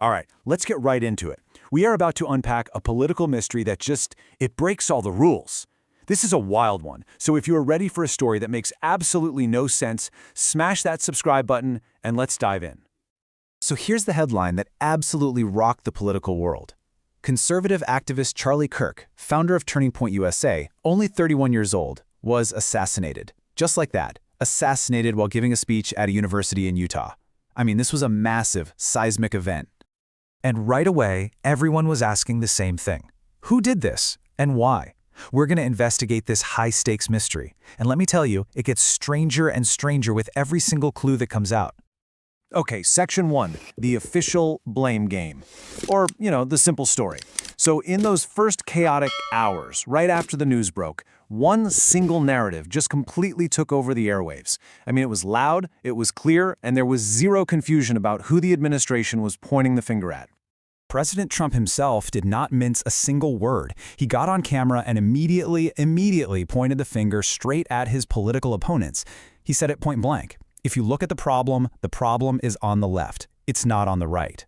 All right, let's get right into it. We are about to unpack a political mystery that it breaks all the rules. This is a wild one, so if you are ready for a story that makes absolutely no sense, smash that subscribe button and let's dive in. So here's the headline that absolutely rocked the political world. Conservative activist Charlie Kirk, founder of Turning Point USA, only 31 years old, was assassinated. Just like that, assassinated while giving a speech at a university in Utah. I mean, this was a massive, seismic event. And right away, everyone was asking the same thing. Who did this, and why? We're going to investigate this high-stakes mystery. And let me tell you, it gets stranger and stranger with every single clue that comes out. Okay, Section 1, the official blame game. Or, the simple story. So in those first chaotic hours, right after the news broke, one single narrative just completely took over the airwaves. I mean, it was loud, it was clear, and there was zero confusion about who the administration was pointing the finger at. President Trump himself did not mince a single word. He got on camera and immediately pointed the finger straight at his political opponents. He said it point blank. If you look at the problem is on the left. It's not on the right.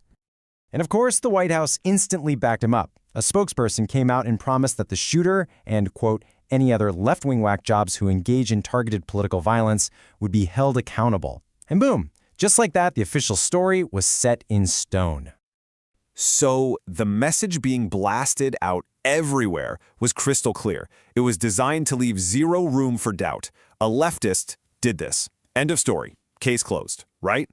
And of course, the White House instantly backed him up. A spokesperson came out and promised that the shooter and, quote, any other left-wing whack jobs who engage in targeted political violence would be held accountable. And boom, just like that, the official story was set in stone. So the message being blasted out everywhere was crystal clear. It was designed to leave zero room for doubt. A leftist did this. End of story. Case closed, right?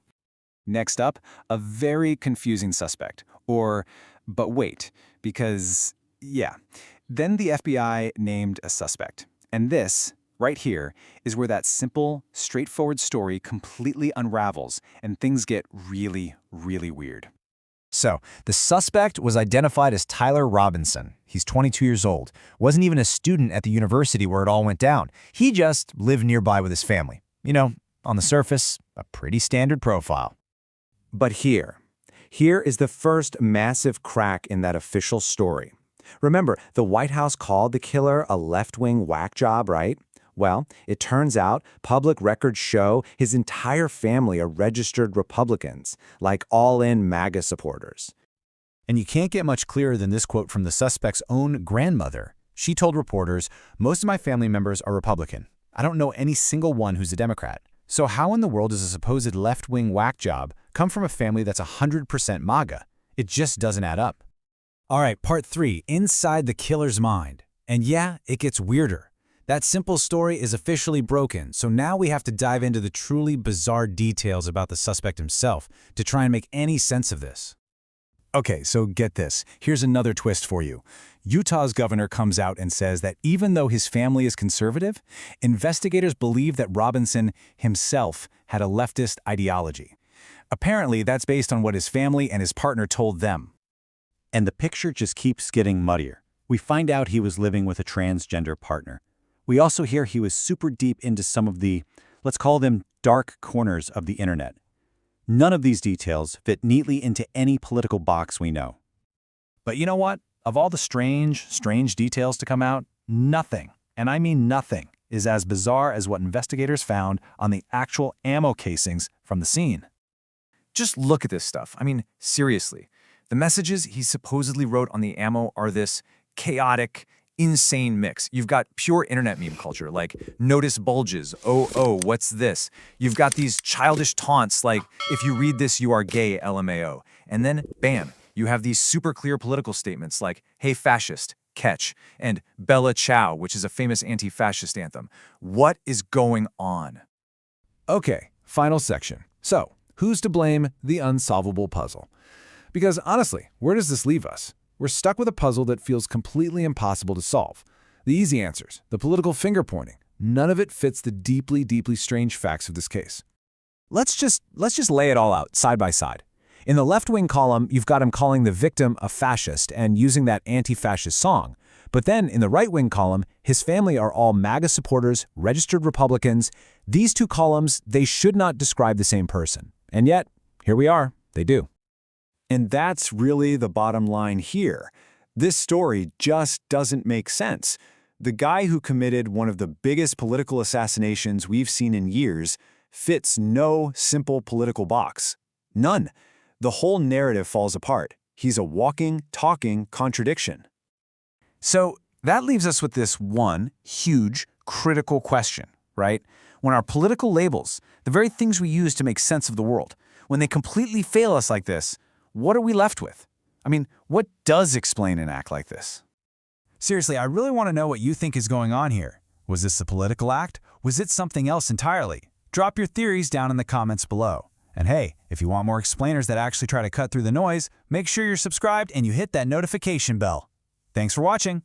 Next up, a very confusing suspect. But wait, because, Then the FBI named a suspect. And this, right here, is where that simple, straightforward story completely unravels and things get really, really weird. So, the suspect was identified as Tyler Robinson. He's 22 years old, wasn't even a student at the university where it all went down. He just lived nearby with his family. On the surface, a pretty standard profile. But here is the first massive crack in that official story. Remember, the White House called the killer a left-wing whack job, right? Well, it turns out public records show his entire family are registered Republicans, like all-in MAGA supporters. And you can't get much clearer than this quote from the suspect's own grandmother. She told reporters, "Most of my family members are Republican. I don't know any single one who's a Democrat. So how in the world does a supposed left-wing whack job come from a family that's 100% MAGA? It just doesn't add up." All right, part 3, inside the killer's mind. And yeah, it gets weirder. That simple story is officially broken, so now we have to dive into the truly bizarre details about the suspect himself to try and make any sense of this. Okay, so get this. Here's another twist for you. Utah's governor comes out and says that even though his family is conservative, investigators believe that Robinson himself had a leftist ideology. Apparently, that's based on what his family and his partner told them. And the picture just keeps getting muddier. We find out he was living with a transgender partner. We also hear he was super deep into some of the, let's call them, dark corners of the internet. None of these details fit neatly into any political box we know. But you know what? Of all the strange details to come out, nothing, and I mean nothing, is as bizarre as what investigators found on the actual ammo casings from the scene. Just look at this stuff. I mean, seriously. The messages he supposedly wrote on the ammo are this chaotic, insane mix. You've got pure internet meme culture, like, notice bulges, oh, what's this? You've got these childish taunts like, if you read this, you are gay, LMAO. And then, bam, you have these super clear political statements like, hey, fascist, catch, and Bella Ciao, which is a famous anti-fascist anthem. What is going on? Okay, final section. So, who's to blame? The unsolvable puzzle. Because honestly, where does this leave us? We're stuck with a puzzle that feels completely impossible to solve. The easy answers, the political finger-pointing, none of it fits the deeply strange facts of this case. Let's just lay it all out, side by side. In the left-wing column, you've got him calling the victim a fascist and using that anti-fascist song. But then in the right-wing column, his family are all MAGA supporters, registered Republicans. These two columns, they should not describe the same person. And yet, here we are, they do. And that's really the bottom line here. This story just doesn't make sense. The guy who committed one of the biggest political assassinations we've seen in years fits no simple political box. None. the whole narrative falls apart. He's a walking, talking contradiction. So that leaves us with this one huge, critical question, right? When our political labels, the very things we use to make sense of the world, when they completely fail us like this, what are we left with? I mean, what does explain an act like this? Seriously, I really want to know what you think is going on here. Was this a political act? Was it something else entirely? Drop your theories down in the comments below. And hey, if you want more explainers that actually try to cut through the noise, make sure you're subscribed and you hit that notification bell. Thanks for watching.